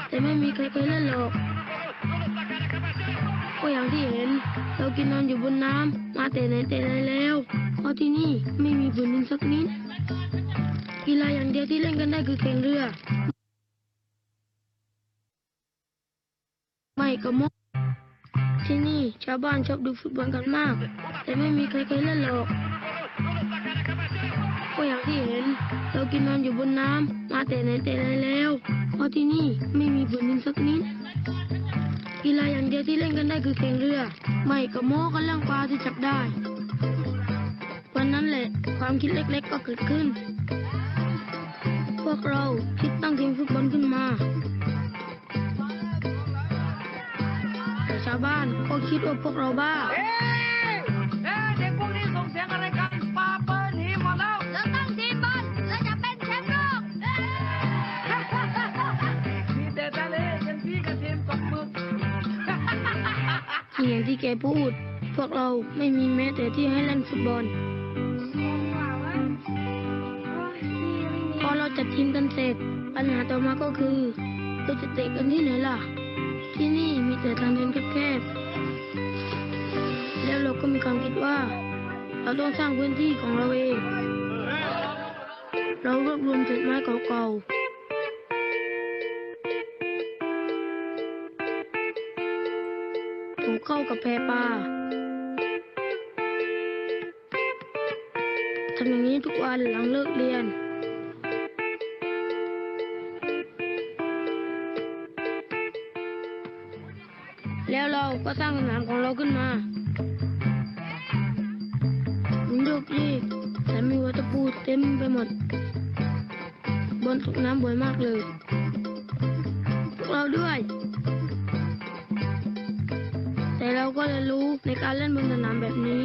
แต่ไม่มีใครเคยเล่นหรอกก็อย่างที่เห็นเรากินนอนอยู่บนน้ำมาแต่ไหนแต่ไรแล้วเพราะที่นี่ไม่มีพื้นดินสักนิดกีฬาอย่างเดียวที่เล่นกันได้คือแข่งเรือไม่ก็มกที่นี่ชาวบ้านชอบดูฟุตบอลกันมากแต่ไม่มีใครเคยเล่นหรอกก็อย่างที่เห็นเรากินนอนอยู่บนน้ำมาแต่ไหนแต่ไรแล้วเพราะที่นี่ไม่มีพื้นดินสักนิดกีฬาอย่างเดียวที่เล่นกันได้คือแข่งเรือไม่ก็โม้กันเรื่องปลาที่จับได้วันนั้นแหละความคิดเล็กๆก็เกิดขึ้นพวกเราคิดตั้งทีมฟุตบอลขึ้นมาแต่ชาวบ้านก็คิดว่าพวกเราบ้าเด็กพวกนี้ส่งเสียงอะไรกันปาเปิ้ลหีหมดแล้วเราตั้งทีมบอลเราจะเป็นแชมป์โลกมีแต่ทะเลกันพี่กับทีมตกหมึก อย่างที่แกพูดพวกเราไม่มีแม้แต่ที่ให้เล่นฟุตบอลพอเราจัดทีมกันเสร็จปัญหาต่อมาก็คือเราจะเตะกันที่ไหนล่ะที่นี่มีแต่ทางเดินแคบๆแล้วเราก็มีความคิดว่าเราต้องสร้างพื้นที่ของเราเองเรารวบรวมเศษไม้เก่าๆถูกเข้ากับแพปลาทำอย่างนี้ทุกวันหลังเลิกเรียนแล้วเราก็สร้างสนามของเราขึ้นมามันโยกเยกแต่มีวัตถุปูเต็มไปหมดบนตกน้ำบ่อยมากเลยพวกเราด้วยแต่เราก็เรียนรู้ในการเล่นบนสนามแบบนี้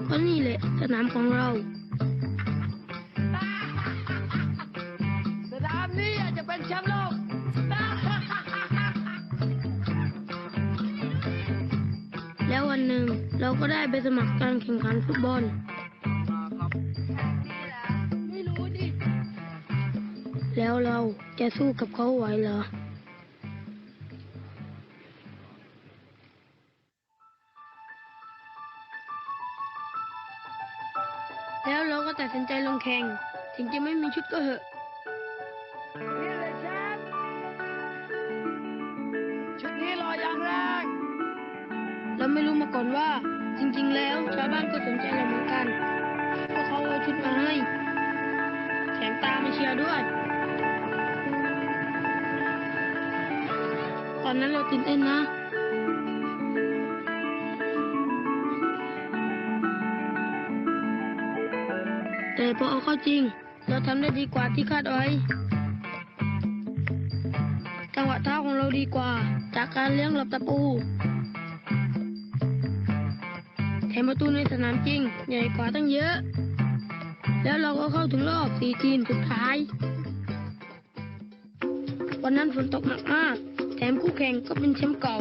ก็นี่แหละสนามของเราสนามนี้อาจจะเป็นแชมป์โลก แล้ววันหนึ่งเราก็ได้ไปสมัครการแข่งขันฟุตบอลไม่รู้ดิ แล้วเราจะสู้กับเขาไหวเหรอแล้วเราก็ตัดสินใจลงแข่งถึงจะไม่มีชุดก็เหอะนี่เลยแชมป์ชุดนี้รออย่างแรง เราไม่รู้มาก่อนว่าจริงๆแล้วชาวบ้านก็สนใจเราเหมือนกันพวกเขาเอาชุดมาให้แถมตามมาเชียร์ด้วยตอนนั้นเราตื่นเต้นนะแต่พอเอาเข้าจริงเราทำได้ดีกว่าที่คาดไว้จังหวะเท้าของเราดีกว่าจากการเลี้ยงหลับตะปูแถมประตูในสนามจริงใหญ่กว่าตั้งเยอะแล้วเราก็เข้าถึงรอบ4 ทีมสุดท้ายวันนั้นฝนตกหนักมากแถมคู่แข่งก็เป็นแชมป์เก่า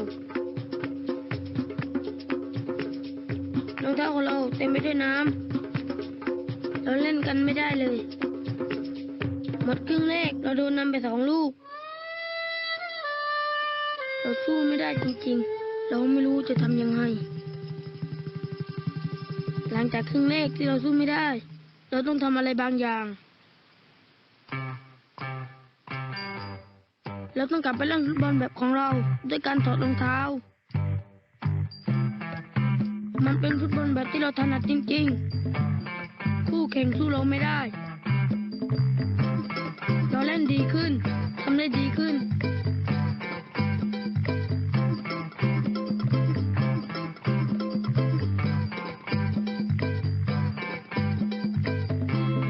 รองเท้าของเราเต็มไปด้วยน้ำเราเล่นกันไม่ได้เลยหมดครึ่งแรกเราโดนนำไป2 ลูกเราสู้ไม่ได้จริงๆเราไม่รู้จะทำยังไงหลังจากครึ่งแรกที่เราสู้ไม่ได้เราต้องทำอะไรบางอย่างเราต้องกลับไปเล่นฟุตบอลแบบของเราด้วยการถอดรองเท้ามันเป็นฟุตบอลแบบที่เราถนัดจริงๆคู่แข่งสู้เราไม่ได้เราเล่นดีขึ้นทำได้ดีขึ้น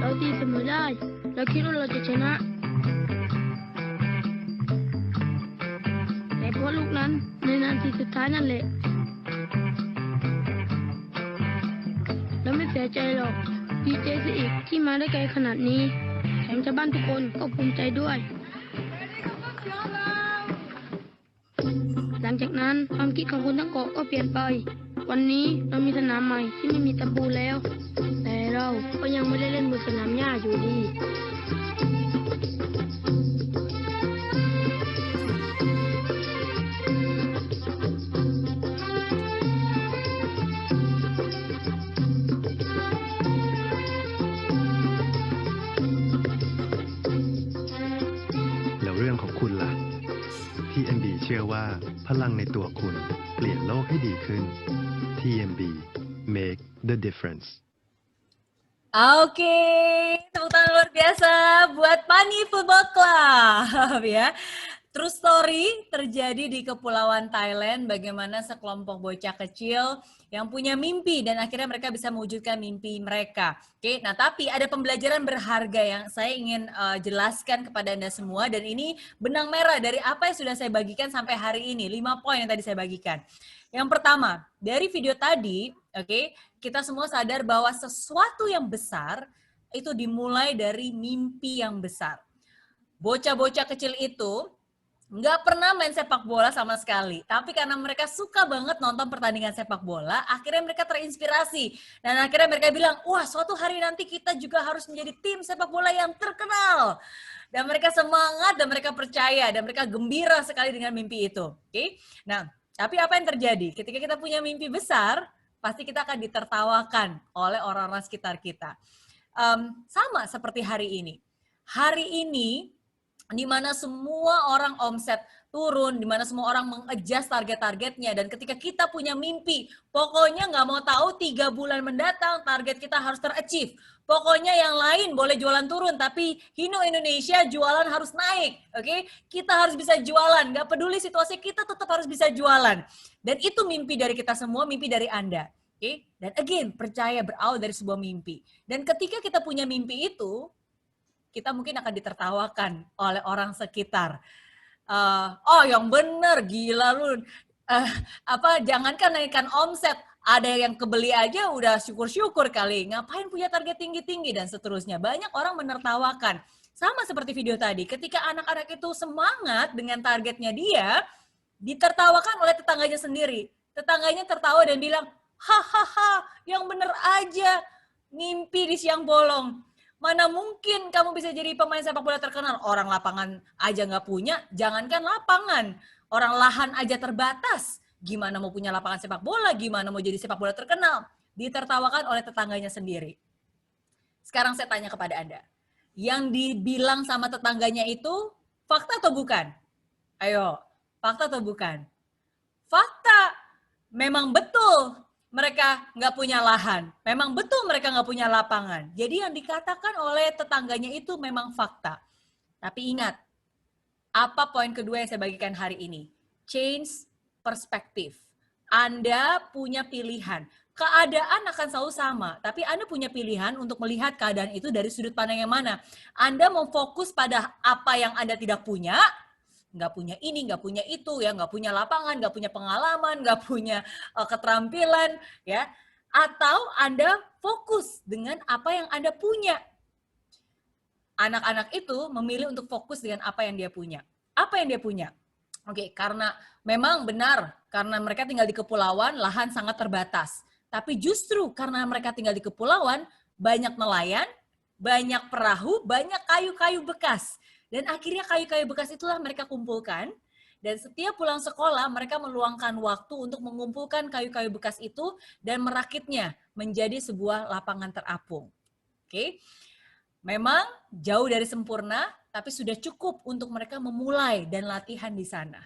เราตีเสมอได้เราคิดว่าเราจะชนะแต่เพราะลูกนั้นในนาทีสุดท้ายนั่นแหละเราไม่เสียใจหรอกดีใจซะอีกที่มาได้ไกลขนาดนี้แถมชาวบ้านทุกคนก็ภูมิใจด้วย หลังจากนั้นความคิดของคนทั้งเกาะก็เปลี่ยนไป วันนี้เรามีสนามใหม่ที่ไม่มีตะปูแล้ว แต่เราก็ยังไม่ได้เล่นบนสนามหญ้าอยู่ดี แล้วเรื่องของคุณล่ะ TMB เชื่อว่าพลังในตัวคุณเปลี่ยนโลกให้ดีขึ้น TMB make the difference. Oke, tepuk tangan luar biasa buat Pani Football Club ya. True story terjadi di Kepulauan Thailand, bagaimana sekelompok bocah kecil yang punya mimpi dan akhirnya mereka bisa mewujudkan mimpi mereka. Oke, nah tapi ada pembelajaran berharga yang saya ingin jelaskan kepada Anda semua, dan ini benang merah dari apa yang sudah saya bagikan sampai hari ini, 5 poin yang tadi saya bagikan. Yang pertama, dari video tadi, oke, kita semua sadar bahwa sesuatu yang besar itu dimulai dari mimpi yang besar. Bocah-bocah kecil itu nggak pernah main sepak bola sama sekali. Tapi karena mereka suka banget nonton pertandingan sepak bola, akhirnya mereka terinspirasi. Dan akhirnya mereka bilang, wah suatu hari nanti kita juga harus menjadi tim sepak bola yang terkenal. Dan mereka semangat dan mereka percaya dan mereka gembira sekali dengan mimpi itu. Oke? Nah, tapi apa yang terjadi? Ketika kita punya mimpi besar, pasti kita akan ditertawakan oleh orang-orang sekitar kita. Sama seperti hari ini. Hari ini, di mana semua orang omset turun, di mana semua orang mengadjust target-targetnya, dan ketika kita punya mimpi, pokoknya nggak mau tahu 3 bulan mendatang target kita harus ter-achieve. Pokoknya yang lain boleh jualan turun, tapi Hino Indonesia jualan harus naik, oke? Kita harus bisa jualan, nggak peduli situasi, kita tetap harus bisa jualan. Dan itu mimpi dari kita semua, mimpi dari Anda. Oke? Dan again, percaya berawal dari sebuah mimpi. Dan ketika kita punya mimpi itu, kita mungkin akan ditertawakan oleh orang sekitar. Oh, yang bener, gila lu. Jangankan naikkan omset, ada yang kebeli aja udah syukur-syukur kali. Ngapain punya target tinggi-tinggi dan seterusnya. Banyak orang menertawakan. Sama seperti video tadi, ketika anak-anak itu semangat dengan targetnya dia, ditertawakan oleh tetangganya sendiri. Tetangganya tertawa dan bilang, hahaha, yang bener aja, mimpi di siang bolong. Mana mungkin kamu bisa jadi pemain sepak bola terkenal? Orang lapangan aja nggak punya, jangankan lapangan. Orang lahan aja terbatas. Gimana mau punya lapangan sepak bola? Gimana mau jadi sepak bola terkenal? Ditertawakan oleh tetangganya sendiri. Sekarang saya tanya kepada Anda. Yang dibilang sama tetangganya itu fakta atau bukan? Ayo, fakta atau bukan? Fakta. Memang betul. Mereka nggak punya lahan. Memang betul mereka nggak punya lapangan. Jadi yang dikatakan oleh tetangganya itu memang fakta. Tapi ingat, apa poin kedua yang saya bagikan hari ini? Change perspektif. Anda punya pilihan. Keadaan akan selalu sama, tapi Anda punya pilihan untuk melihat keadaan itu dari sudut pandang yang mana. Anda mau fokus pada apa yang Anda tidak punya, nggak punya ini, nggak punya itu, ya, nggak punya lapangan, nggak punya pengalaman, nggak punya keterampilan, ya, atau Anda fokus dengan apa yang Anda punya. Anak-anak itu memilih untuk fokus dengan apa yang dia punya. Apa yang dia punya? Oke, karena memang benar, karena mereka tinggal di kepulauan, lahan sangat terbatas. Tapi justru karena mereka tinggal di kepulauan, banyak nelayan, banyak perahu, banyak kayu-kayu bekas. Dan akhirnya kayu-kayu bekas itulah mereka kumpulkan, dan setiap pulang sekolah mereka meluangkan waktu untuk mengumpulkan kayu-kayu bekas itu dan merakitnya menjadi sebuah lapangan terapung. Oke, memang jauh dari sempurna, tapi sudah cukup untuk mereka memulai dan latihan di sana.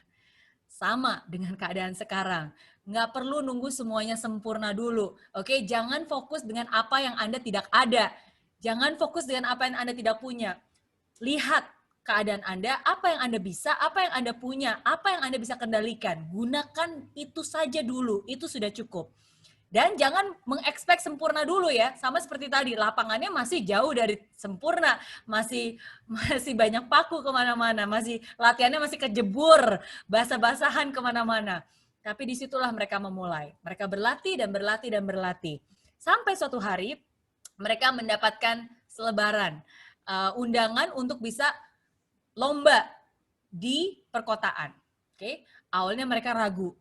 Sama dengan keadaan sekarang, nggak perlu nunggu semuanya sempurna dulu. Oke, jangan fokus dengan apa yang Anda tidak ada. Jangan fokus dengan apa yang Anda tidak punya. Lihat keadaan Anda, apa yang Anda bisa, apa yang Anda punya, apa yang Anda bisa kendalikan. Gunakan itu saja dulu, itu sudah cukup. Dan jangan mengekspek sempurna dulu ya, sama seperti tadi, lapangannya masih jauh dari sempurna, masih banyak paku kemana-mana, latihannya masih kejebur, basah-basahan kemana-mana. Tapi disitulah mereka memulai, mereka berlatih dan berlatih dan berlatih. Sampai suatu hari, mereka mendapatkan selebaran, undangan untuk bisa lomba di perkotaan. Oke, awalnya mereka ragu,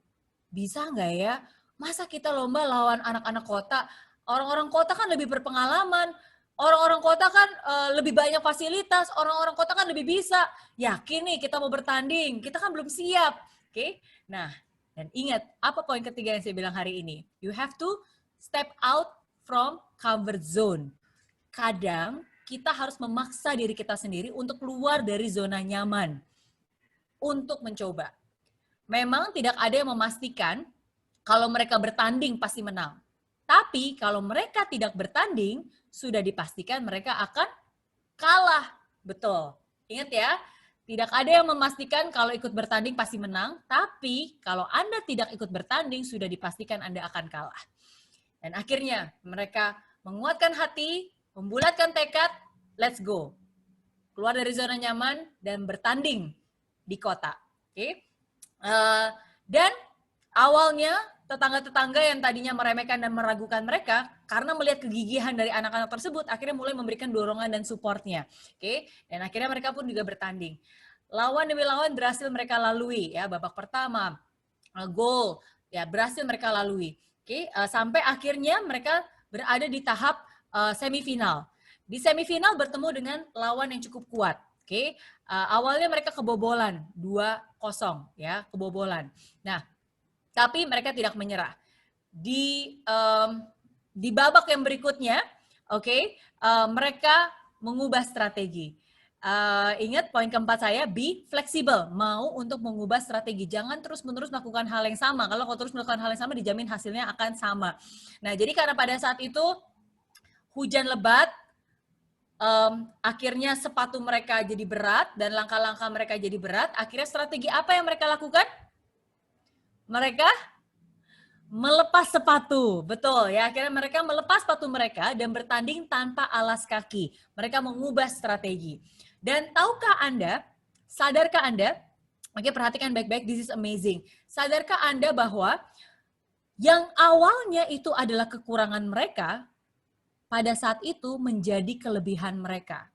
bisa nggak ya? Masa kita lomba lawan anak-anak kota? Orang-orang kota kan lebih berpengalaman, orang-orang kota kan lebih banyak fasilitas, orang-orang kota kan lebih bisa. Yakin nih kita mau bertanding, kita kan belum siap. Oke, nah dan ingat apa poin ketiga yang saya bilang hari ini? You have to step out from comfort zone. Kadang kita harus memaksa diri kita sendiri untuk keluar dari zona nyaman untuk mencoba. Memang tidak ada yang memastikan kalau mereka bertanding pasti menang. Tapi kalau mereka tidak bertanding, sudah dipastikan mereka akan kalah. Betul. Ingat ya, tidak ada yang memastikan kalau ikut bertanding pasti menang. Tapi kalau Anda tidak ikut bertanding, sudah dipastikan Anda akan kalah. Dan akhirnya mereka menguatkan hati, membulatkan tekad, let's go. Keluar dari zona nyaman dan bertanding di kota. Oke. Dan awalnya tetangga-tetangga yang tadinya meremehkan dan meragukan mereka, karena melihat kegigihan dari anak-anak tersebut, akhirnya mulai memberikan dorongan dan supportnya. Oke, dan akhirnya mereka pun juga bertanding. Lawan demi lawan berhasil mereka lalui, ya, babak pertama, gol, ya, berhasil mereka lalui. Oke, sampai akhirnya mereka berada di tahap semifinal. Di semifinal bertemu dengan lawan yang cukup kuat. Oke, awalnya mereka kebobolan 2-0, ya, kebobolan. Nah, tapi mereka tidak menyerah. Di babak yang berikutnya, mereka mengubah strategi. Ingat poin keempat saya, be flexible, mau untuk mengubah strategi. Jangan terus-menerus melakukan hal yang sama. Kalau terus melakukan hal yang sama, dijamin hasilnya akan sama. Nah, jadi karena pada saat itu hujan lebat, akhirnya sepatu mereka jadi berat dan langkah-langkah mereka jadi berat. Akhirnya strategi apa yang mereka lakukan? Mereka melepas sepatu, betul ya. Akhirnya mereka melepas sepatu mereka dan bertanding tanpa alas kaki. Mereka mengubah strategi. Dan tahukah Anda, sadarkah Anda, oke, perhatikan baik-baik, this is amazing. Sadarkah Anda bahwa yang awalnya itu adalah kekurangan mereka, pada saat itu menjadi kelebihan mereka.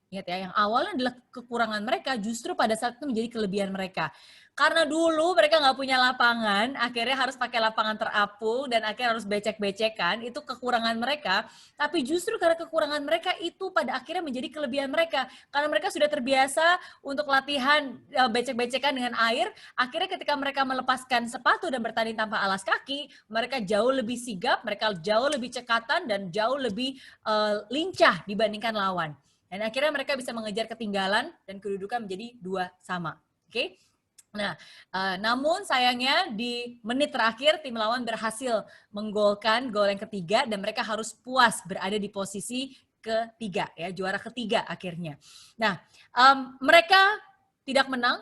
Ingat ya, yang awalnya adalah kekurangan mereka, justru pada saat itu menjadi kelebihan mereka. Karena dulu mereka nggak punya lapangan, akhirnya harus pakai lapangan terapung, dan akhirnya harus becek-becekan, itu kekurangan mereka. Tapi justru karena kekurangan mereka itu pada akhirnya menjadi kelebihan mereka. Karena mereka sudah terbiasa untuk latihan becek-becekan dengan air, akhirnya ketika mereka melepaskan sepatu dan bertanding tanpa alas kaki, mereka jauh lebih sigap, mereka jauh lebih cekatan, dan jauh lebih lincah dibandingkan lawan. Dan akhirnya mereka bisa mengejar ketinggalan dan kedudukan menjadi 2-2. Oke? Nah, namun sayangnya di menit terakhir tim lawan berhasil menggolkan gol yang ketiga dan mereka harus puas berada di posisi ketiga, ya, juara ketiga akhirnya. Nah, mereka tidak menang,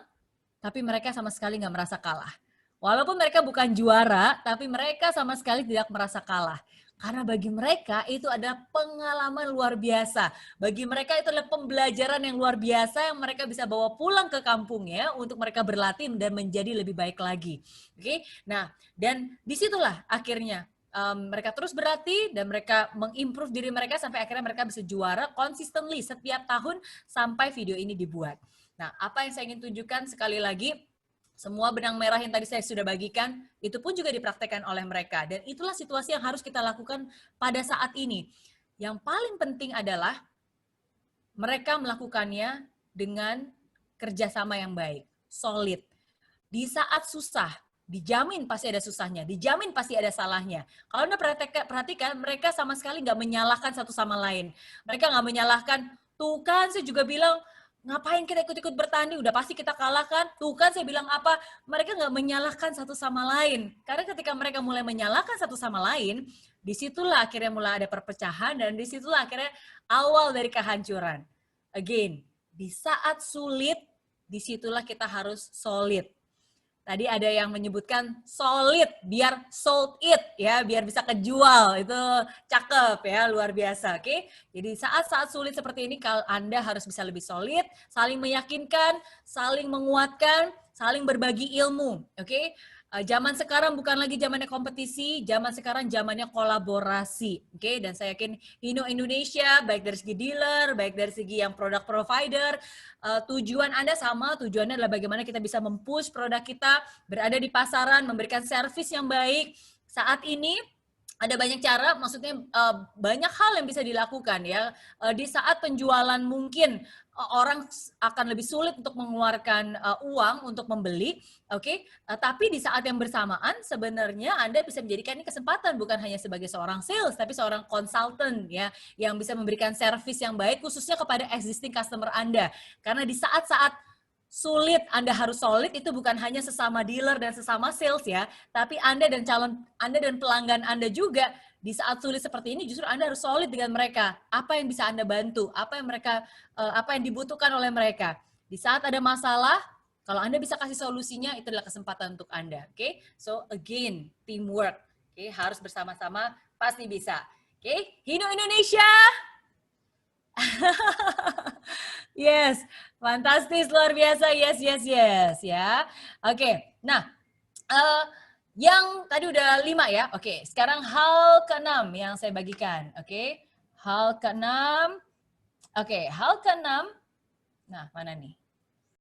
tapi mereka sama sekali nggak merasa kalah. Walaupun mereka bukan juara, tapi mereka sama sekali tidak merasa kalah. Karena bagi mereka itu adalah pengalaman luar biasa. Bagi mereka itu adalah pembelajaran yang luar biasa yang mereka bisa bawa pulang ke kampungnya untuk mereka berlatih dan menjadi lebih baik lagi. Oke, nah dan disitulah akhirnya mereka terus berlatih dan mereka mengimprove diri mereka sampai akhirnya mereka bisa juara consistently setiap tahun sampai video ini dibuat. Nah, apa yang saya ingin tunjukkan sekali lagi, semua benang merah yang tadi saya sudah bagikan, itu pun juga dipraktekkan oleh mereka. Dan itulah situasi yang harus kita lakukan pada saat ini. Yang paling penting adalah mereka melakukannya dengan kerjasama yang baik, solid. Di saat susah, dijamin pasti ada susahnya, dijamin pasti ada salahnya. Kalau Anda perhatikan, mereka sama sekali nggak menyalahkan satu sama lain. Mereka nggak menyalahkan, tuh kan saya juga bilang, ngapain kita ikut-ikut bertanding, udah pasti kita kalahkan. Tuh kan saya bilang apa, mereka nggak menyalahkan satu sama lain. Karena ketika mereka mulai menyalahkan satu sama lain, disitulah akhirnya mulai ada perpecahan, dan disitulah akhirnya awal dari kehancuran. Again, di saat sulit, disitulah kita harus solid. Tadi ada yang menyebutkan solid, biar sold it, ya, biar bisa kejual. Itu cakep ya, luar biasa. Oke. Jadi saat-saat sulit seperti ini, Anda harus bisa lebih solid, saling meyakinkan, saling menguatkan, saling berbagi ilmu. Oke. Zaman sekarang bukan lagi zamannya kompetisi, zaman sekarang zamannya kolaborasi. Oke, dan saya yakin Hino Indonesia, baik dari segi dealer, baik dari segi yang produk provider, tujuan Anda sama, tujuannya adalah bagaimana kita bisa mempush produk kita, berada di pasaran, memberikan servis yang baik. Saat ini ada banyak cara, maksudnya banyak hal yang bisa dilakukan ya. Di saat penjualan mungkin orang akan lebih sulit untuk mengeluarkan uang untuk membeli, oke? Tapi di saat yang bersamaan sebenarnya Anda bisa menjadikan ini kesempatan bukan hanya sebagai seorang sales, tapi seorang consultant ya, yang bisa memberikan servis yang baik khususnya kepada existing customer Anda. Karena di saat-saat sulit Anda harus solid itu bukan hanya sesama dealer dan sesama sales ya, tapi Anda dan pelanggan Anda juga di saat sulit seperti ini justru Anda harus solid dengan mereka. Apa yang bisa Anda bantu? Apa yang dibutuhkan oleh mereka? Di saat ada masalah, kalau Anda bisa kasih solusinya, itu adalah kesempatan untuk Anda. Oke? So again, teamwork. Oke, harus bersama-sama, pasti bisa. Oke? Hino Indonesia. Yes, fantastis, luar biasa. Yes ya. Oke, nah yang tadi udah 5 ya. Oke, sekarang hal ke-6 yang saya bagikan. Oke, hal ke-6. Oke, hal ke-6. Nah, mana nih?